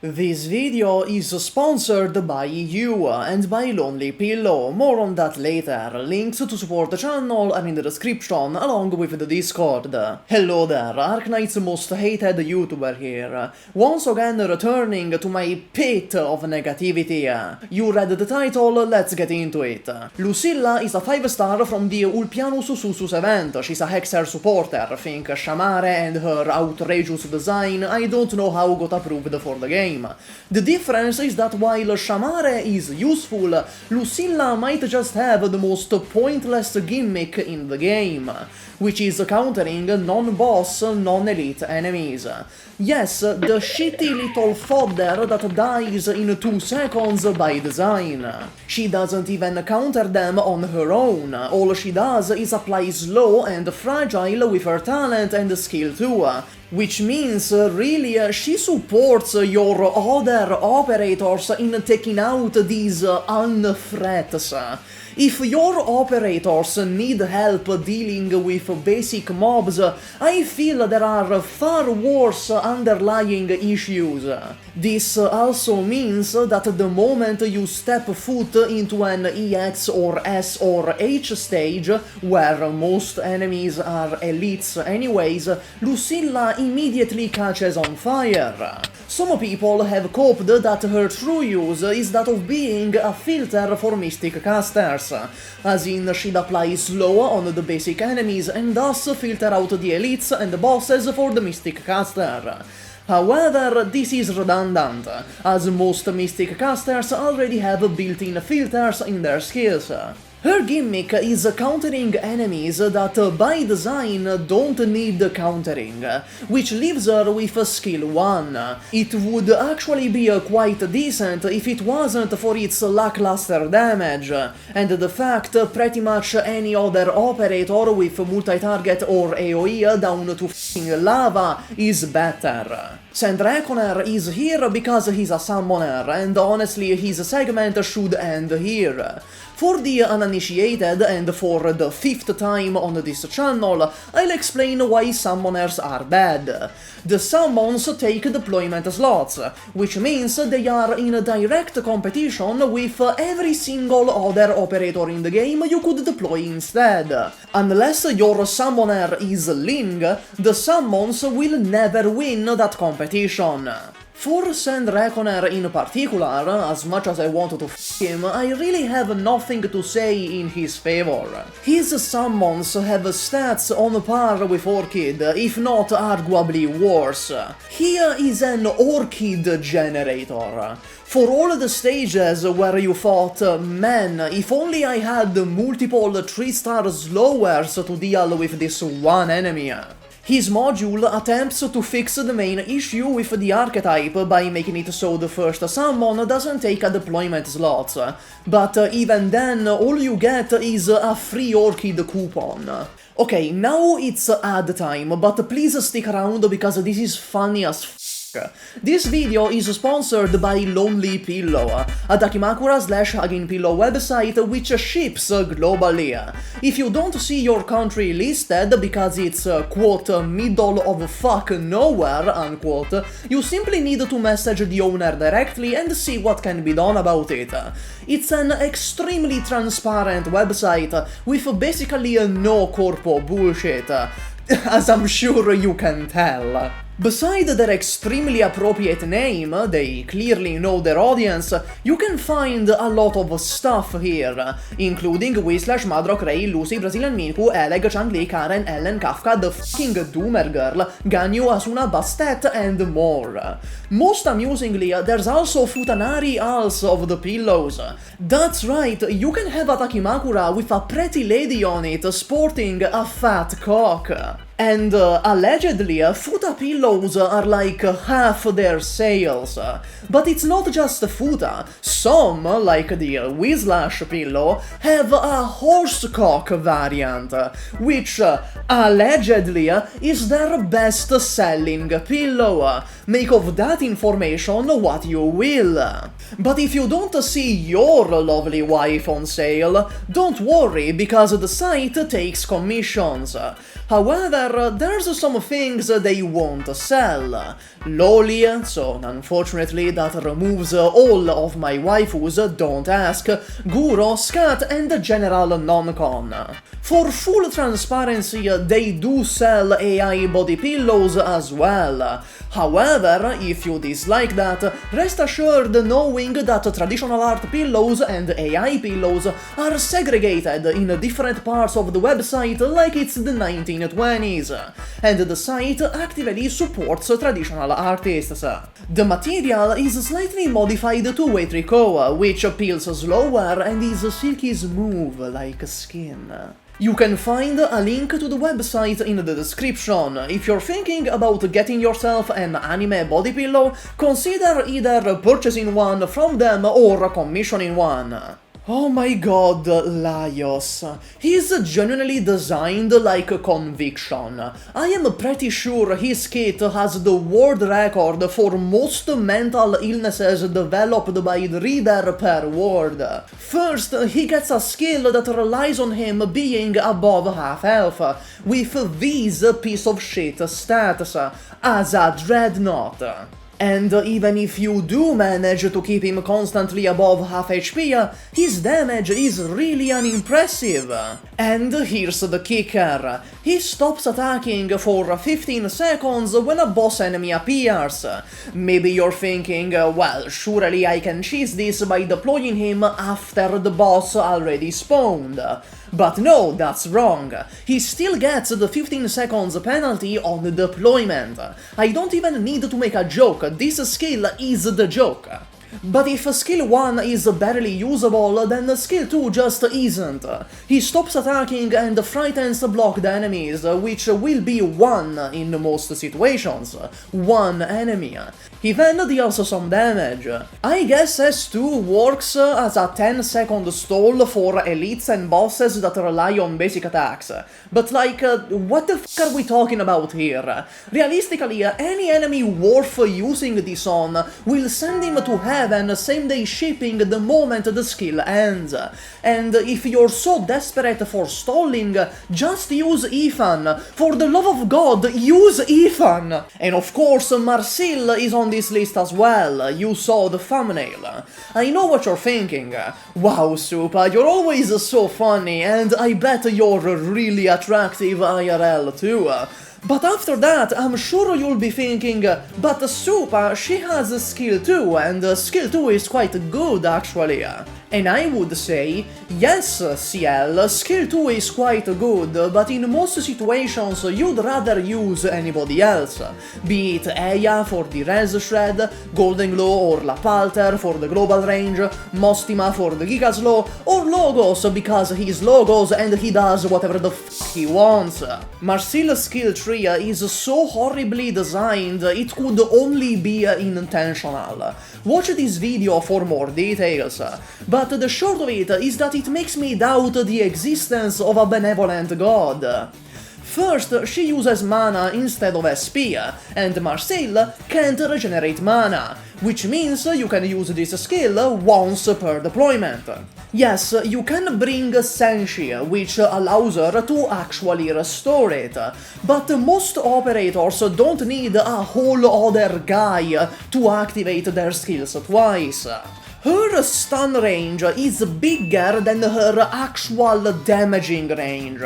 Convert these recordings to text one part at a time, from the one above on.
This video is sponsored by you and by Lonely Pillow, more on that later. Links to support the channel are in the description, along with the Discord. Hello there, Arknights' most hated YouTuber here, once again returning to my pit of negativity. You read the title, let's get into it. Lucilla is a 5-star from the Ulpianus Susus event. She's a Hexer supporter. Think Shamare and her outrageous design I don't know how got approved for the game. The difference is that while Shamare is useful, Lucilla might just have the most pointless gimmick in the game, which is countering non-boss, non-elite enemies. Yes, the shitty little fodder that dies in 2 seconds by design. She doesn't even counter them on her own, all she does is apply slow and fragile with her talent and skill too. Which means, really, she supports your other operators in taking out these unthreats. If your operators need help dealing with basic mobs, I feel there are far worse underlying issues. This also means that the moment you step foot into an EX or S or H stage, where most enemies are elites anyways, Lucilla immediately catches on fire. Some people have coped that her true use is that of being a filter for mystic casters, as in she'd apply slow on the basic enemies and thus filter out the elites and bosses for the mystic caster. However, this is redundant, as most mystic casters already have built-in filters in their skills. Her gimmick is countering enemies that by design don't need countering, which leaves her with skill 1. It would actually be quite decent if it wasn't for its lackluster damage, and the fact pretty much any other operator with multi-target or AoE down to f***ing lava is better. Sandrekoner is here because he's a summoner, and honestly his segment should end here. For the uninitiated, and for the 5th time on this channel, I'll explain why summoners are bad. The summons take deployment slots, which means they are in direct competition with every single other operator in the game you could deploy instead. Unless your summoner is Ling, the summons will never win that competition. For Sandrekoner in particular, as much as I want to f*** him, I really have nothing to say in his favor. His summons have stats on par with Orchid, if not arguably worse. He is an Orchid generator. For all the stages where you thought, man, if only I had multiple 3-star slowers to deal with this one enemy. His module attempts to fix the main issue with the archetype by making it so the first summon doesn't take a deployment slot, but even then all you get is a free Orchid coupon. Okay, now it's ad time, but please stick around because this is funny as f***. This video is sponsored by Lonely Pillow, a dakimakura/hugging pillow website which ships globally. If you don't see your country listed because it's quote middle of fuck nowhere unquote, you simply need to message the owner directly and see what can be done about it. It's an extremely transparent website with basically no corpo bullshit, as I'm sure you can tell. Beside their extremely appropriate name, they clearly know their audience, you can find a lot of stuff here, including Wislash, Madrock, Ray, Lucy, Brazilian Miku, Eleg, Changli, Karen, Ellen, Kafka, the fucking Doomer Girl, Ganyu, Asuna, Bastet, and more. Most amusingly, there's also Futanari Als of the pillows. That's right, you can have a dakimakura with a pretty lady on it sporting a fat cock. And allegedly, Futa pillows are like half their sales. But it's not just Futa. Some, like the Wislash pillow, have a horsecock variant, which allegedly is their best-selling pillow. Make of that information what you will. But if you don't see your lovely wife on sale, don't worry, because the site takes commissions. However, However, there's some things they won't sell. Loli, so unfortunately that removes all of my waifus, don't ask, Guro, Scat and general non-con. For full transparency, they do sell AI body pillows as well. However, if you dislike that, rest assured knowing that traditional art pillows and AI pillows are segregated in different parts of the website like it's the 1920s, and the site actively supports traditional artists. The material is slightly modified to a tricot, which peels slower and is silky smooth like skin. You can find a link to the website in the description. If you're thinking about getting yourself an anime body pillow, consider either purchasing one from them or commissioning one. Oh my god, Laios. He's genuinely designed like conviction. I am pretty sure his kit has the world record for most mental illnesses developed by the reader per word. First, he gets a skill that relies on him being above half health, with these piece of shit stats, as a dreadnought. And even if you do manage to keep him constantly above half HP, his damage is really unimpressive. And here's the kicker. He stops attacking for 15 seconds when a boss enemy appears. Maybe you're thinking, well, surely I can cheese this by deploying him after the boss already spawned. But no, that's wrong. He still gets the 15 seconds penalty on deployment. I don't even need to make a joke, this skill is the joke. But if skill 1 is barely usable, then skill 2 just isn't. He stops attacking and frightens blocked enemies, which will be 1 in most situations. 1 enemy. He then deals some damage. I guess S2 works as a 10-second stall for elites and bosses that rely on basic attacks. But like, what the f are we talking about here? Realistically, any enemy worth using this on will send him to heaven same-day shipping the moment the skill ends. And if you're so desperate for stalling, just use Ethan. For the love of God, use Ethan! And of course, Marcille is on this list as well, you saw the thumbnail. I know what you're thinking. Wow, SUPAH, you're always so funny, and I bet you're really attractive IRL too. But after that, I'm sure you'll be thinking, but SUPAH, she has a skill 2, and skill 2 is quite good actually. And I would say, yes, CL, skill 2 is quite good, but in most situations you'd rather use anybody else. Be it Eya for the res shred, Golden Glow or Lappalter for the global range, Mostima for the giga slow, or Logos because he's Logos and he does whatever the f he wants. Marcille's skill 3 is so horribly designed, it could only be intentional. Watch this video for more details. But the short of it is that it makes me doubt the existence of a benevolent god. First, she uses mana instead of SP, and Marcille can't regenerate mana, which means you can use this skill once per deployment. Yes, you can bring Senshi, which allows her to actually restore it, but most operators don't need a whole other guy to activate their skills twice. Her stun range is bigger than her actual damaging range.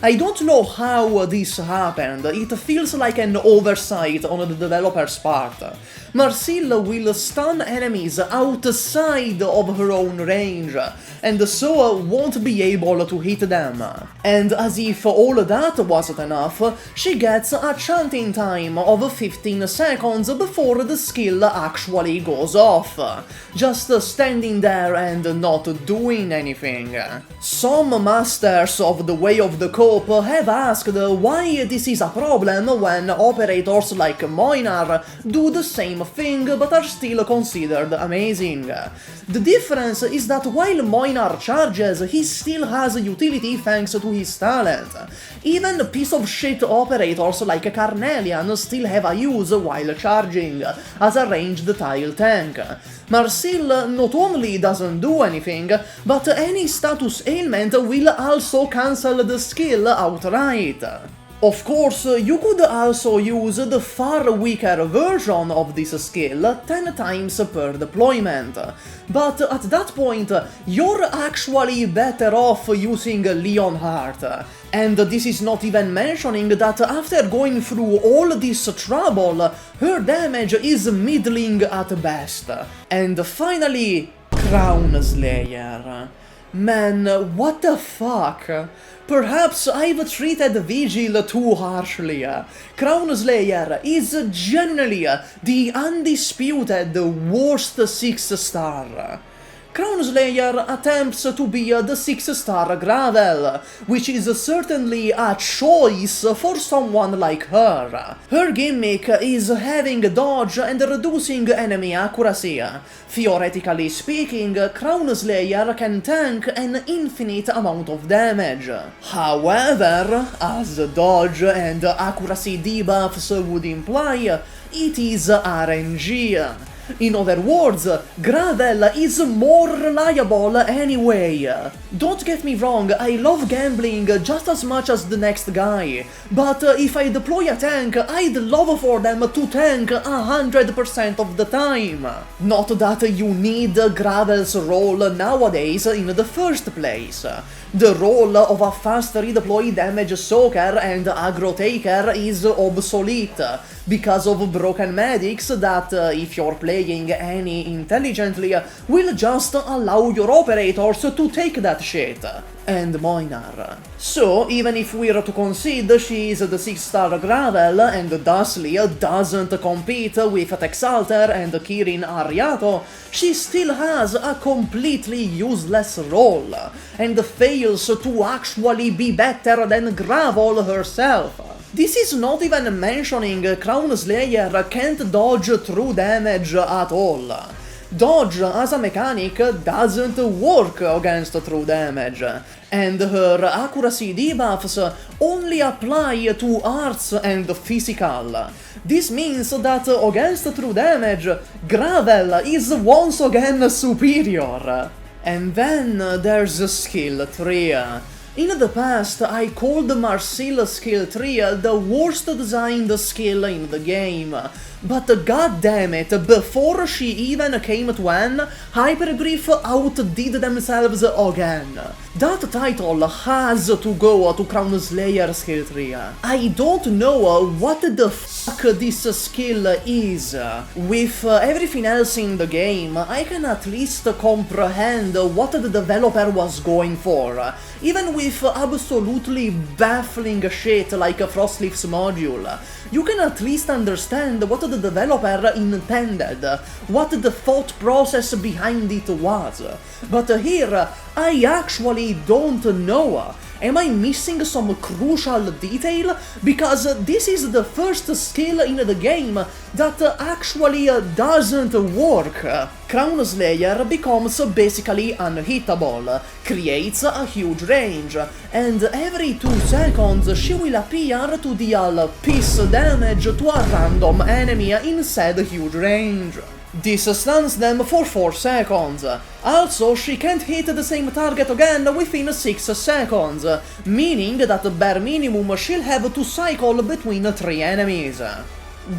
I don't know how this happened, it feels like an oversight on the developer's part. Marcille will stun enemies outside of her own range, and so won't be able to hit them. And as if all that wasn't enough, she gets a chanting time of 15 seconds before the skill actually goes off, just standing there and not doing anything. Some masters of the Way of the Cope have asked why this is a problem when operators like Moinar do the same thing but are still considered amazing. The difference is that while Moinar charges, he still has utility thanks to his talent. Even piece of shit operators like Carnelian still have a use while charging, as a ranged tile tank. Marcille not only doesn't do anything, but any status ailment will also cancel the skill outright. Of course, you could also use the far weaker version of this skill 10 times per deployment, but at that point, you're actually better off using Leonhardt. And this is not even mentioning that after going through all this trouble, her damage is middling at best. And finally, Crownslayer. Man, what the fuck? Perhaps I've treated Vigil too harshly. Crownslayer is genuinely the undisputed worst 6-star. Crownslayer attempts to be the 6-star Gravel, which is certainly a choice for someone like her. Her gimmick is having dodge and reducing enemy accuracy. Theoretically speaking, Crownslayer can tank an infinite amount of damage. However, as dodge and accuracy debuffs would imply, it is RNG. In other words, Gravel is more reliable anyway. Don't get me wrong, I love gambling just as much as the next guy, but if I deploy a tank, I'd love for them to tank 100% of the time. Not that you need Gravel's role nowadays in the first place. The role of a fast redeploy damage soaker and aggro taker is obsolete, because of broken medics that, if you're playing any intelligently, will just allow your operators to take that shit. And minor. So, even if we're to concede she is the 6-star Gravel and thusly doesn't compete with Texalter and Kirin Ariato, she still has a completely useless role, and fails to actually be better than Gravel herself. This is not even mentioning Crownslayer can't dodge true damage at all. Dodge as a mechanic doesn't work against true damage, and her accuracy debuffs only apply to arts and physical. This means that against true damage, Gravel is once again superior. And then there's skill 3. In the past, I called Marcille skill 3 the worst designed skill in the game, but goddammit, before she even came to N, Hypergriff outdid themselves again. That title has to go to Crownslayer skill 3. I don't know what the fuck this skill is. With everything else in the game, I can at least comprehend what the developer was going for, even with absolutely baffling shit like Frostleaf's module. You can at least understand what the developer intended, what the thought process behind it was. But here, I actually don't know. Am I missing some crucial detail? Because this is the first skill in the game that actually doesn't work. Crownslayer becomes basically unhittable, creates a huge range, and every 2 seconds she will appear to deal piece damage to a random enemy in said huge range. This stuns them for 4 seconds. Also, she can't hit the same target again within 6 seconds, meaning that bare minimum she'll have to cycle between 3 enemies.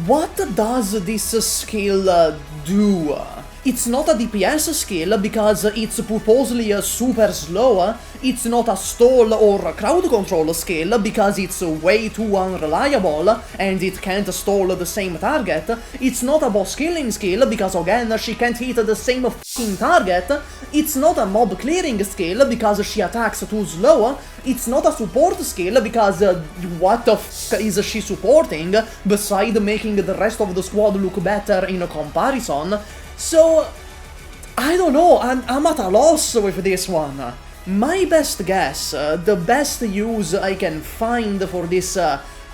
What does this skill do? It's not a DPS skill because it's purposely super slow, it's not a stall or crowd control skill because it's way too unreliable and it can't stall the same target, it's not a boss killing skill because again she can't hit the same f***ing target, it's not a mob clearing skill because she attacks too slow, it's not a support skill because what the f*** is she supporting beside making the rest of the squad look better in comparison. So, I don't know, I'm at a loss with this one. My best guess, the best use I can find for this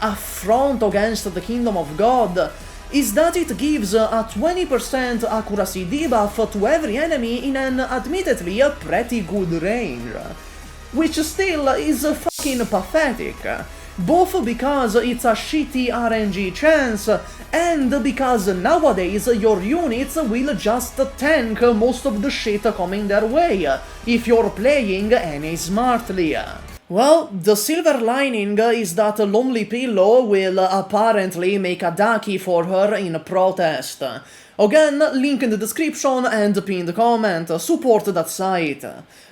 affront against the Kingdom of God, is that it gives a 20% accuracy debuff to every enemy in an admittedly pretty good range. Which still is fucking pathetic. Both because it's a shitty RNG chance, and because nowadays your units will just tank most of the shit coming their way, if you're playing any smartly. Well, the silver lining is that Lonely Pillow will apparently make a daki for her in protest. Again, link in the description and pinned comment, support that site.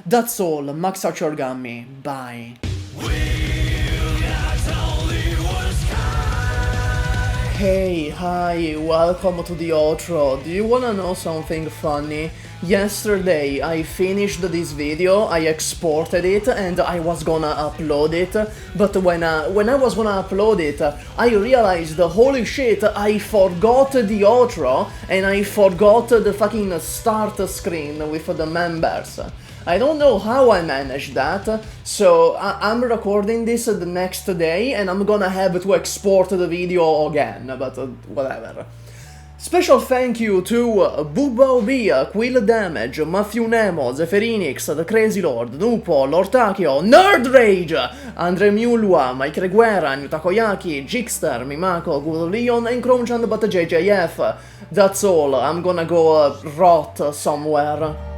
That's all, Max out your Gummy, bye. Hey, hi, welcome to the outro. Do you wanna know something funny? Yesterday I finished this video, I exported it and I was gonna upload it, but when I was gonna upload it, I realized, holy shit, I forgot the outro and I forgot the fucking start screen with the members. I don't know how I managed that, so I'm recording this the next day and I'm gonna have to export the video again, but whatever. Special thank you to Bubba Quill Damage, Matthew Nemo, Zephyrinix, The Crazy Lord, Nupo, Lortakio, Nerd Rage, Andre Mulua, Mike Reguera, Nutakoyaki, Jigster, Mimako, Good Leon, and Cronchan but JJF. That's all, I'm gonna go rot somewhere.